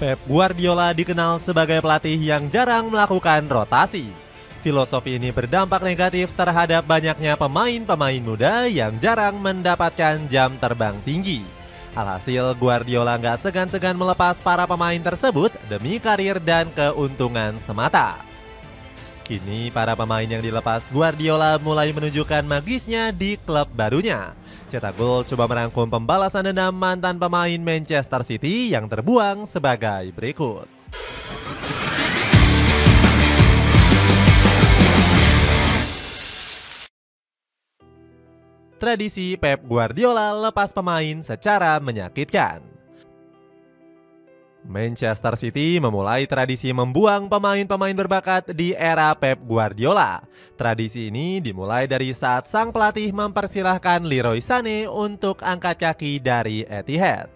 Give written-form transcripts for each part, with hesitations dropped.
Pep Guardiola dikenal sebagai pelatih yang jarang melakukan rotasi. Filosofi ini berdampak negatif terhadap banyaknya pemain-pemain muda yang jarang mendapatkan jam terbang tinggi. Alhasil, Guardiola nggak segan-segan melepas para pemain tersebut demi karir dan keuntungan semata. Kini, para pemain yang dilepas Guardiola mulai menunjukkan magisnya di klub barunya. Cetak Gol coba merangkum pembalasan dendam mantan pemain Manchester City yang terbuang sebagai berikut. Tradisi Pep Guardiola lepas pemain secara menyakitkan. Manchester City memulai tradisi membuang pemain-pemain berbakat di era Pep Guardiola. Tradisi ini dimulai dari saat sang pelatih mempersilahkan Leroy Sané untuk angkat kaki dari Etihad.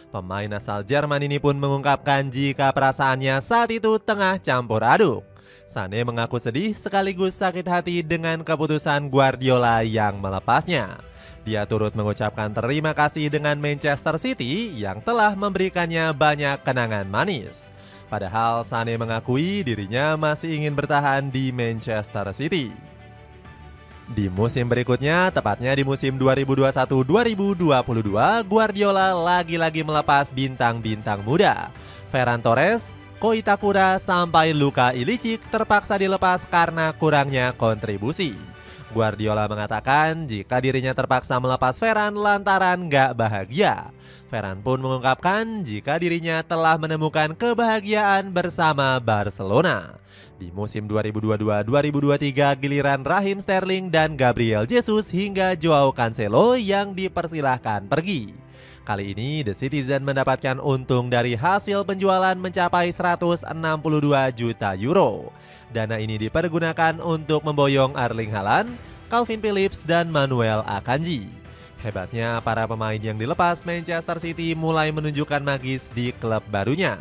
Pemain asal Jerman ini pun mengungkapkan jika perasaannya saat itu tengah campur aduk. Sané mengaku sedih sekaligus sakit hati dengan keputusan Guardiola yang melepasnya. Dia turut mengucapkan terima kasih dengan Manchester City yang telah memberikannya banyak kenangan manis. Padahal Sané mengakui dirinya masih ingin bertahan di Manchester City. Di musim berikutnya, tepatnya di musim 2021-2022, Guardiola lagi-lagi melepas bintang-bintang muda. Ferran Torres, Ko Itakura sampai Luka Ilicic terpaksa dilepas karena kurangnya kontribusi. Guardiola mengatakan jika dirinya terpaksa melepas Ferran lantaran gak bahagia. Ferran pun mengungkapkan jika dirinya telah menemukan kebahagiaan bersama Barcelona. Di musim 2022-2023 giliran Raheem Sterling dan Gabriel Jesus hingga Joao Cancelo yang dipersilahkan pergi. Kali ini The Citizen mendapatkan untung dari hasil penjualan mencapai 162 juta euro. Dana ini dipergunakan untuk memboyong Erling Haaland, Calvin Phillips, dan Manuel Akanji. Hebatnya para pemain yang dilepas Manchester City mulai menunjukkan magis di klub barunya.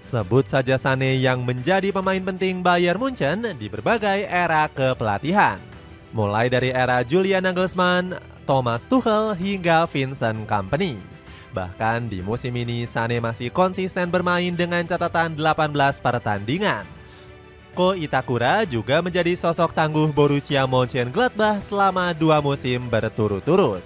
Sebut saja Sané yang menjadi pemain penting Bayern Munchen di berbagai era kepelatihan. Mulai dari era Julian Nagelsmann, Thomas Tuchel hingga Vincent Kompany. Bahkan di musim ini Sané masih konsisten bermain dengan catatan 18 pertandingan. Ko Itakura juga menjadi sosok tangguh Borussia Mönchengladbach selama 2 musim berturut-turut.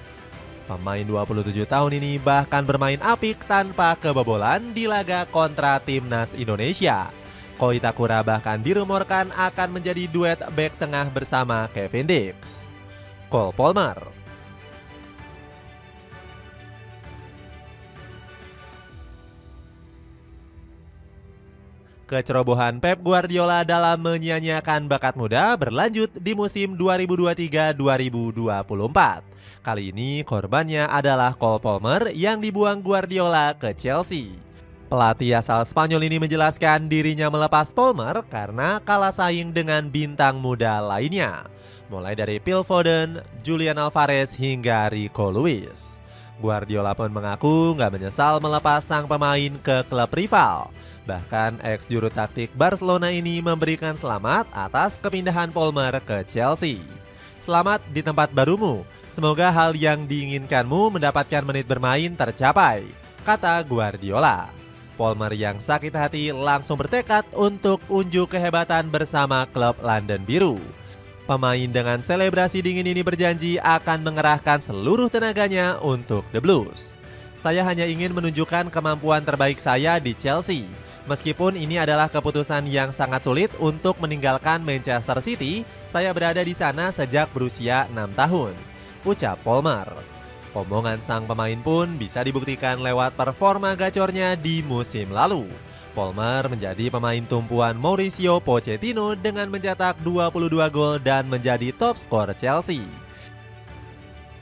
Pemain 27 tahun ini bahkan bermain apik tanpa kebobolan di laga kontra timnas Indonesia. Ko Itakura bahkan dirumorkan akan menjadi duet bek tengah bersama Kevin Dix. Cole Palmer. Kecerobohan Pep Guardiola dalam menyia-nyiakan bakat muda berlanjut di musim 2023-2024. Kali ini korbannya adalah Cole Palmer yang dibuang Guardiola ke Chelsea. Pelatih asal Spanyol ini menjelaskan dirinya melepas Palmer karena kalah saing dengan bintang muda lainnya. Mulai dari Phil Foden, Julian Alvarez hingga Rico Lewis. Guardiola pun mengaku nggak menyesal melepas sang pemain ke klub rival. Bahkan ex juru taktik Barcelona ini memberikan selamat atas kepindahan Palmer ke Chelsea. Selamat di tempat barumu, semoga hal yang diinginkanmu mendapatkan menit bermain tercapai, kata Guardiola. Palmer yang sakit hati langsung bertekad untuk unjuk kehebatan bersama klub London Biru. Pemain dengan selebrasi dingin ini berjanji akan mengerahkan seluruh tenaganya untuk The Blues. Saya hanya ingin menunjukkan kemampuan terbaik saya di Chelsea. Meskipun ini adalah keputusan yang sangat sulit untuk meninggalkan Manchester City, saya berada di sana sejak berusia 6 tahun, ucap Palmer. Omongan sang pemain pun bisa dibuktikan lewat performa gacornya di musim lalu. Palmer menjadi pemain tumpuan Mauricio Pochettino dengan mencetak 22 gol dan menjadi top skor Chelsea.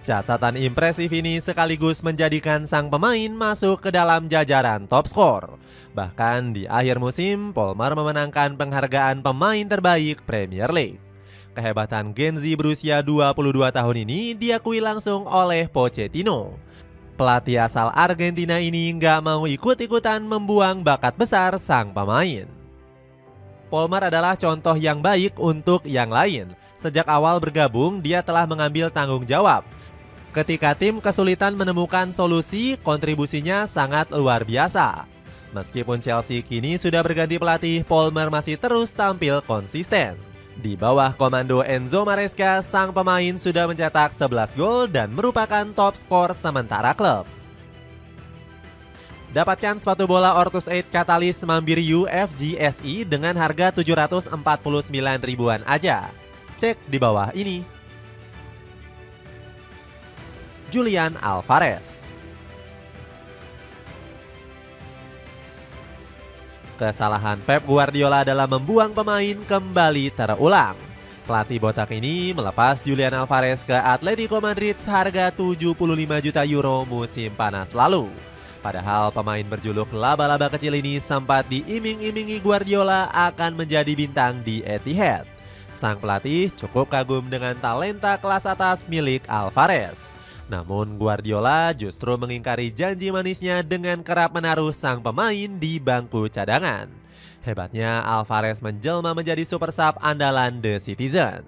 Catatan impresif ini sekaligus menjadikan sang pemain masuk ke dalam jajaran top skor. Bahkan di akhir musim, Palmer memenangkan penghargaan pemain terbaik Premier League. Kehebatan Gen Z berusia 22 tahun ini diakui langsung oleh Pochettino. Pelatih asal Argentina ini nggak mau ikut-ikutan membuang bakat besar sang pemain. Palmer adalah contoh yang baik untuk yang lain. Sejak awal bergabung, dia telah mengambil tanggung jawab. Ketika tim kesulitan menemukan solusi, kontribusinya sangat luar biasa. Meskipun Chelsea kini sudah berganti pelatih, Palmer masih terus tampil konsisten. Di bawah komando Enzo Maresca, sang pemain sudah mencetak 11 gol dan merupakan top skor sementara klub. Dapatkan sepatu bola Ortus 8 Catalyst Mambiri UFGSI dengan harga 749 ribuan aja. Cek di bawah ini. Julian Alvarez. Kesalahan Pep Guardiola dalam membuang pemain kembali terulang. Pelatih botak ini melepas Julian Alvarez ke Atletico Madrid seharga 75 juta euro musim panas lalu. Padahal pemain berjuluk laba-laba kecil ini sempat diiming-imingi Guardiola akan menjadi bintang di Etihad. Sang pelatih cukup kagum dengan talenta kelas atas milik Alvarez. Namun Guardiola justru mengingkari janji manisnya dengan kerap menaruh sang pemain di bangku cadangan. Hebatnya Alvarez menjelma menjadi super sub andalan The Citizen.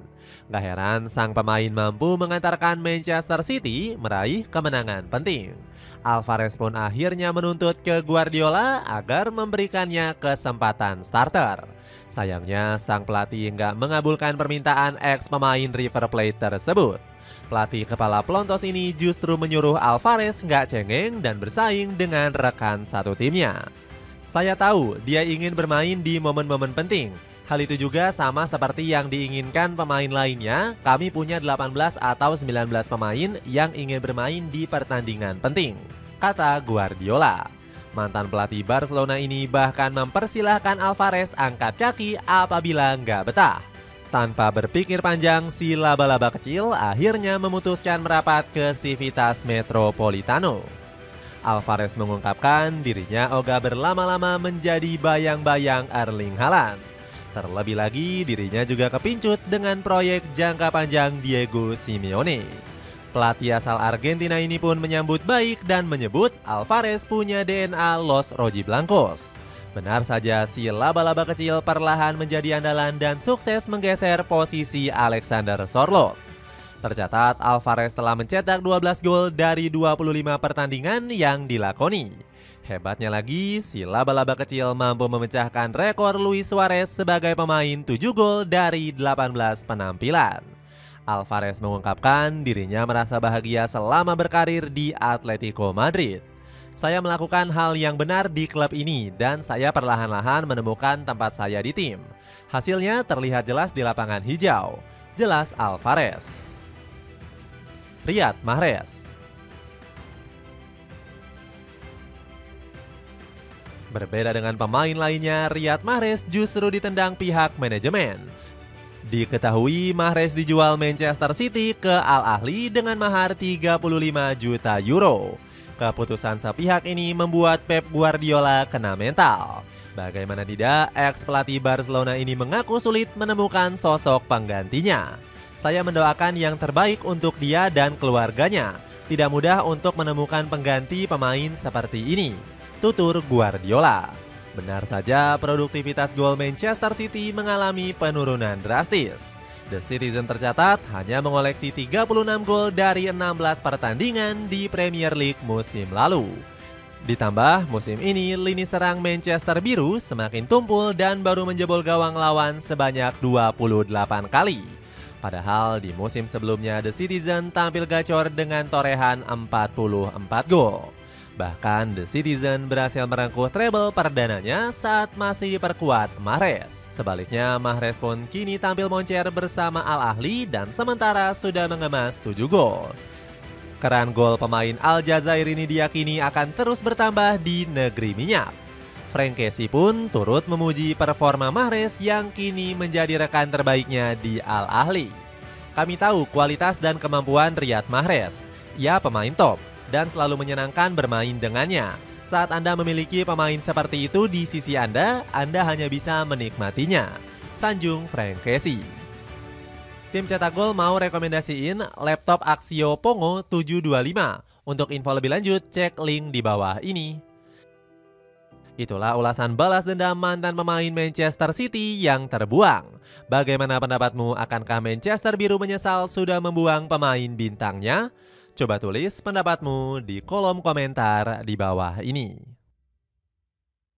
Gak heran sang pemain mampu mengantarkan Manchester City meraih kemenangan penting. Alvarez pun akhirnya menuntut ke Guardiola agar memberikannya kesempatan starter. Sayangnya sang pelatih nggak mengabulkan permintaan ex pemain River Plate tersebut. Pelatih kepala pelontos ini justru menyuruh Alvarez nggak cengeng dan bersaing dengan rekan satu timnya. Saya tahu dia ingin bermain di momen-momen penting. Hal itu juga sama seperti yang diinginkan pemain lainnya. Kami punya 18 atau 19 pemain yang ingin bermain di pertandingan penting, kata Guardiola. Mantan pelatih Barcelona ini bahkan mempersilahkan Alvarez angkat kaki apabila nggak betah. Tanpa berpikir panjang, si laba-laba kecil akhirnya memutuskan merapat ke Civitas Metropolitano. Alvarez mengungkapkan dirinya ogah berlama-lama menjadi bayang-bayang Erling Haaland. Terlebih lagi dirinya juga kepincut dengan proyek jangka panjang Diego Simeone. Pelatih asal Argentina ini pun menyambut baik dan menyebut Alvarez punya DNA Los Rojiblancos. Benar saja si laba-laba kecil perlahan menjadi andalan dan sukses menggeser posisi Alexander Sorloth. Tercatat Alvarez telah mencetak 12 gol dari 25 pertandingan yang dilakoni. Hebatnya lagi, si laba-laba kecil mampu memecahkan rekor Luis Suarez sebagai pemain 7 gol dari 18 penampilan. Alvarez mengungkapkan dirinya merasa bahagia selama berkarir di Atletico Madrid. Saya melakukan hal yang benar di klub ini dan saya perlahan-lahan menemukan tempat saya di tim. Hasilnya terlihat jelas di lapangan hijau. Jelas Alvarez. Riyad Mahrez. Berbeda dengan pemain lainnya, Riyad Mahrez justru ditendang pihak manajemen. Diketahui Mahrez dijual Manchester City ke Al Ahly dengan mahar 35 juta euro. Keputusan sepihak ini membuat Pep Guardiola kena mental. Bagaimana tidak, ex pelatih Barcelona ini mengaku sulit menemukan sosok penggantinya. Saya mendoakan yang terbaik untuk dia dan keluarganya. Tidak mudah untuk menemukan pengganti pemain seperti ini, tutur Guardiola. Benar saja, produktivitas gol Manchester City mengalami penurunan drastis. The Citizen tercatat hanya mengoleksi 36 gol dari 16 pertandingan di Premier League musim lalu. Ditambah musim ini lini serang Manchester Biru semakin tumpul dan baru menjebol gawang lawan sebanyak 28 kali. Padahal di musim sebelumnya The Citizen tampil gacor dengan torehan 44 gol. Bahkan The Citizen berhasil merengkuh treble perdananya saat masih diperkuat Mahrez. Sebaliknya Mahrez pun kini tampil moncer bersama Al Ahly dan sementara sudah mengemas 7 gol. Keran gol pemain Aljazair ini diyakini akan terus bertambah di negeri minyak. Frank Kessie pun turut memuji performa Mahrez yang kini menjadi rekan terbaiknya di Al Ahly. Kami tahu kualitas dan kemampuan Riyad Mahrez. Ia pemain top dan selalu menyenangkan bermain dengannya. Saat Anda memiliki pemain seperti itu di sisi Anda hanya bisa menikmatinya. Sanjung Frank Kessie. Tim Cetak Gol mau rekomendasiin laptop Axio Pongo 725. Untuk info lebih lanjut, cek link di bawah ini. Itulah ulasan balas dendam mantan pemain Manchester City yang terbuang. Bagaimana pendapatmu? Akankah Manchester Biru menyesal sudah membuang pemain bintangnya? Coba tulis pendapatmu di kolom komentar di bawah ini.